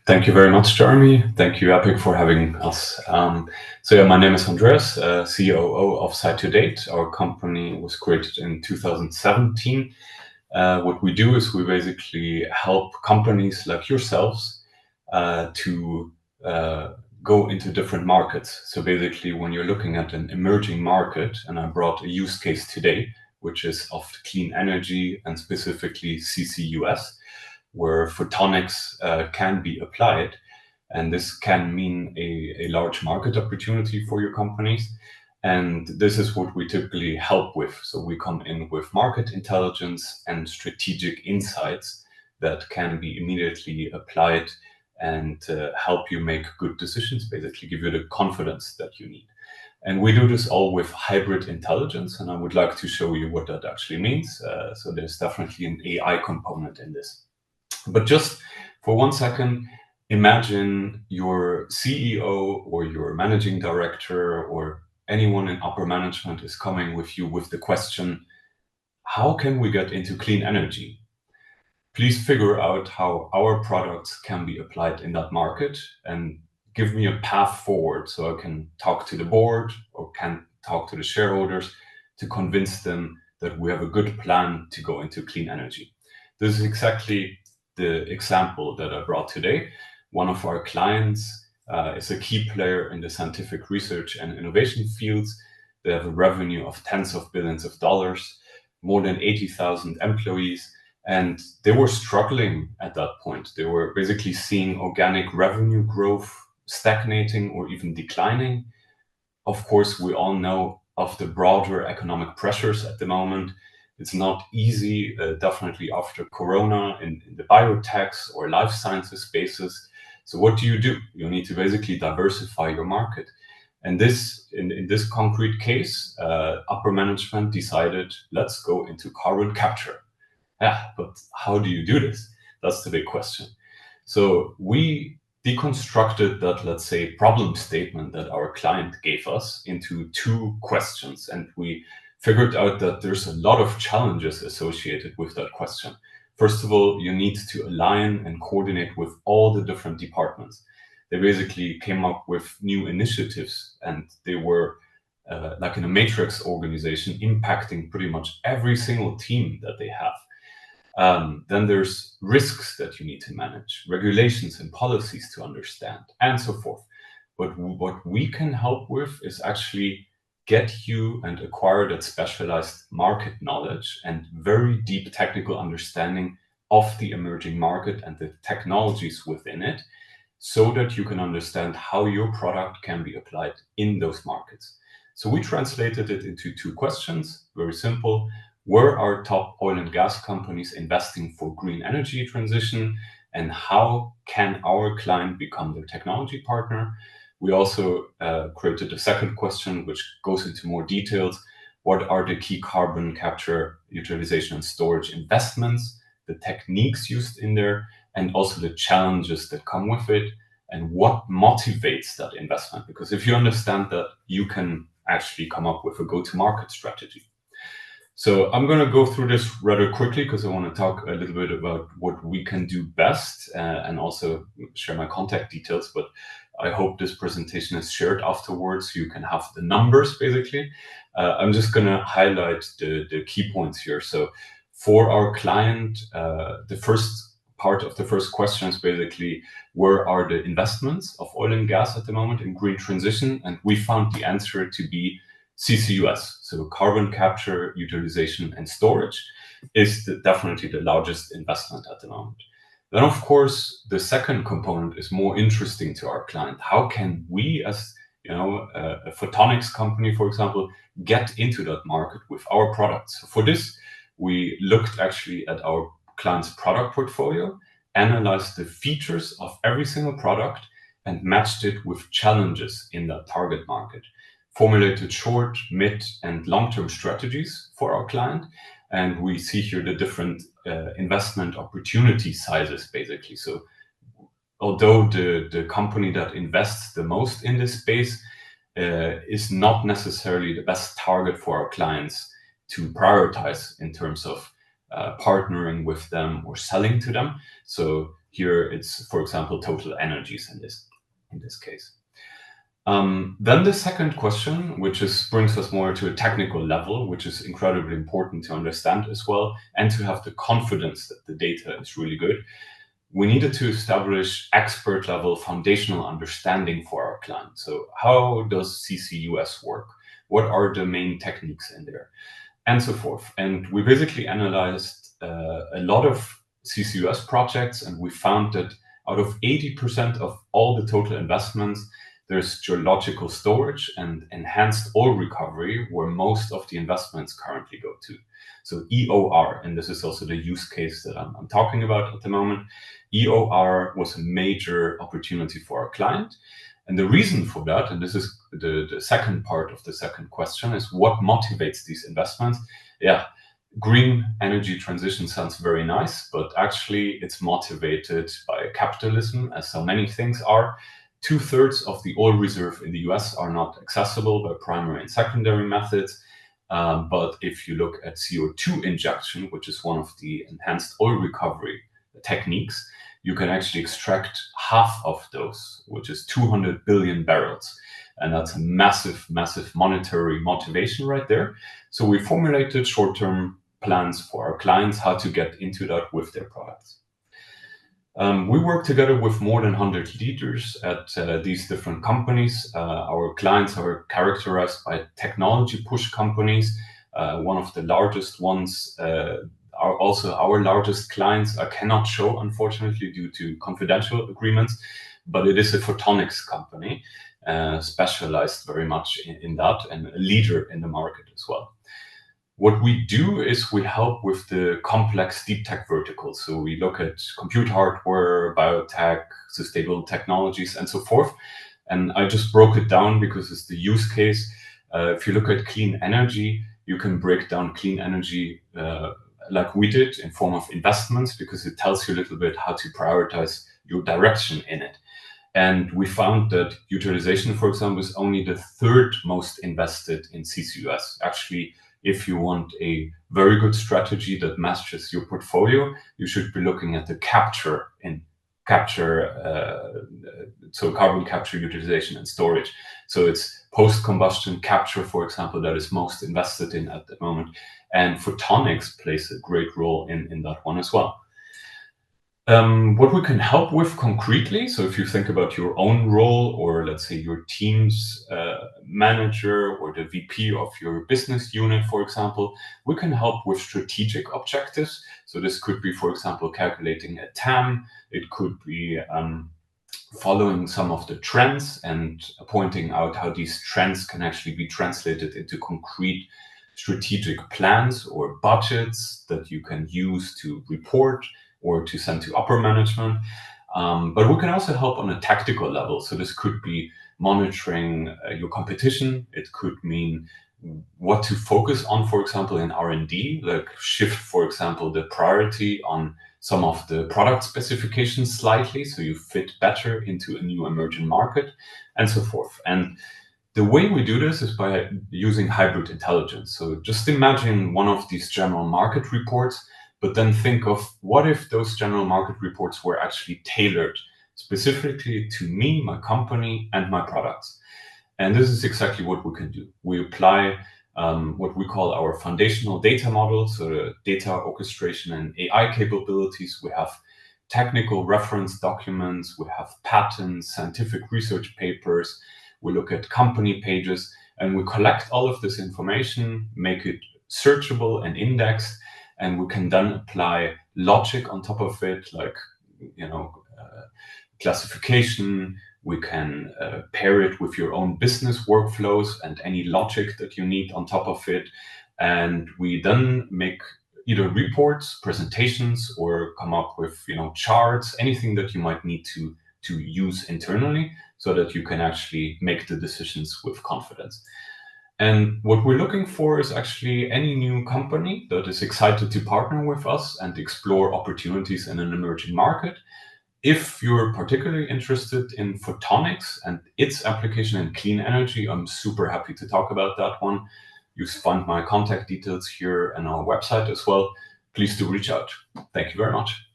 Thank you very much, Jeremy. Thank you, Epic, for having us. My name is Andreas, COO of SCITODATE. Our company was created in 2017. What we do is we basically help companies like yourselves to go into different markets. So basically, when you're looking at an emerging market, and I brought a use case today, which is of clean energy and specifically CCUS, where photonics can be applied. And this can mean a large market opportunity for your companies. And this is what we typically help with. So we come in with market intelligence and strategic insights that can be immediately applied and help you make good decisions, basically give you the confidence that you need. And we do this all with hybrid intelligence, and I would like to show you what that actually means. So there's definitely an AI component in this. But just for 1 second, imagine your CEO or your managing director or anyone in upper management is coming with you with the question, how can we get into clean energy? Please figure out how our products can be applied in that market and give me a path forward so I can talk to the board or can talk to the shareholders to convince them that we have a good plan to go into clean energy. This is exactly the example that I brought today. One of our clients is a key player in the scientific research and innovation fields. They have a revenue of tens of billions of dollars, more than 80,000 employees, and they were struggling at that point. They were basically seeing organic revenue growth stagnating or even declining. Of course, we all know of the broader economic pressures at the moment. It's not easy, definitely after Corona in the biotechs or life sciences spaces. So what do? You need to basically diversify your market. And in this concrete case, upper management decided, let's go into carbon capture. Yeah, but how do you do this? That's the big question. So we deconstructed that, let's say, problem statement that our client gave us into 2 questions. And we figured out that there's a lot of challenges associated with that question. First of all, you need to align and coordinate with all the different departments. They basically came up with new initiatives, and they were like in a matrix organization, impacting pretty much every single team that they have. Then there's risks that you need to manage, regulations and policies to understand, and so forth. But what we can help with is actually get you and acquire that specialized market knowledge and very deep technical understanding of the emerging market and the technologies within it, so that you can understand how your product can be applied in those markets. So we translated it into 2 questions, very simple. Where are top oil and gas companies investing for green energy transition, and how can our client become their technology partner? We also created a second question, which goes into more details. What are the key carbon capture, utilization, and storage investments, the techniques used in there, and also the challenges that come with it, and what motivates that investment? Because if you understand that, you can actually come up with a go-to-market strategy. So I'm going to go through this rather quickly because I want to talk a little bit about what we can do best and also share my contact details. But I hope this presentation is shared afterwards so you can have the numbers, basically. I'm just going to highlight the key points here. So for our client, the first part of the first question is basically, where are the investments of oil and gas at the moment in green transition? And we found the answer to be CCUS, so carbon capture, utilization, and storage, is definitely the largest investment at the moment. Then, of course, the second component is more interesting to our client. How can we, as a photonics company, for example, get into that market with our products? So for this, we looked actually at our client's product portfolio, analyzed the features of every single product, and matched it with challenges in that target market. Formulated short, mid, and long-term strategies for our client. And we see here the different investment opportunity sizes, basically. So although the company that invests the most in this space is not necessarily the best target for our clients to prioritize in terms of partnering with them or selling to them. So Here it's, for example, total energies in this case. Then the second question, which brings us more to a technical level, which is incredibly important to understand as well, and to have the confidence that the data is really good. We needed to establish expert level foundational understanding for our client. So how does CCUS work? What are the main techniques in there? And so forth. And we basically analyzed a lot of CCUS projects, and we found that out of 80% of all the total investments, there's geological storage and enhanced oil recovery where most of the investments currently go to. So EOR, and this is also the use case that I'm talking about at the moment. EOR was a major opportunity for our client. And the reason for that, and this is the second part of the second question, is what motivates these investments? Yeah, green energy transition sounds very nice, but actually it's motivated by capitalism, as so many things are. 2/3 of the oil reserve in the US are not accessible by primary and secondary methods. But if you look at CO2 injection, which is one of the enhanced oil recovery techniques, you can actually extract half of those, which is 200 billion barrels. And that's a massive, massive monetary motivation right there. So we formulated short-term plans for our clients how to get into that with their products. We work together with more than 100 leaders at these different companies. Our clients are characterized by technology push companies. One of the largest ones are also our largest clients. I cannot show, unfortunately, due to confidential agreements, but it is a photonics company, specialized very much in that, and a leader in the market as well. What we do is we help with the complex deep tech verticals. So we look at compute hardware, biotech, sustainable technologies, and so forth. And I just broke it down because it's the use case. If you look at clean energy, you can break down clean energy like we did in form of investments, because it tells you a little bit how to prioritize your direction in it. And we found that utilization, for example, is only the third most invested in CCUS. Actually, if you want a very good strategy that matches your portfolio, you should be looking at the so carbon capture, utilization, and storage. So it's post-combustion capture, for example, that is most invested in at the moment. And photonics plays a great role in that one as well. What we can help with concretely, so if you think about your own role, or let's say your team's manager or the VP of your business unit, for example, we can help with strategic objectives. So this could be, for example, calculating a TAM. It could be following some of the trends and pointing out how these trends can actually be translated into concrete strategic plans or budgets that you can use to report or to send to upper management. But we can also help on a tactical level. So this could be monitoring your competition. It could mean what to focus on, for example, in R&D, like shift, for example, the priority on some of the product specifications slightly, so you fit better into a new emerging market, and so forth. And the way we do this is by using hybrid intelligence. So just imagine one of these general market reports, but then think of what if those general market reports were actually tailored specifically to me, my company, and my products. And this is exactly what we can do. We apply what we call our foundational data model, so the data orchestration and AI capabilities. We have technical reference documents, we have patents, scientific research papers, we look at company pages, and we collect all of this information, make it searchable and indexed, and we can then apply logic on top of it, like classification. We can pair it with your own business workflows and any logic that you need on top of it. And we then make either reports, presentations, or come up with charts, anything that you might need to use internally, so that you can actually make the decisions with confidence. And what we're looking for is actually any new company that is excited to partner with us and explore opportunities in an emerging market. If you're particularly interested in photonics and its application in clean energy, I'm super happy to talk about that one. You find my contact details here and our website as well. Please do reach out. Thank you very much.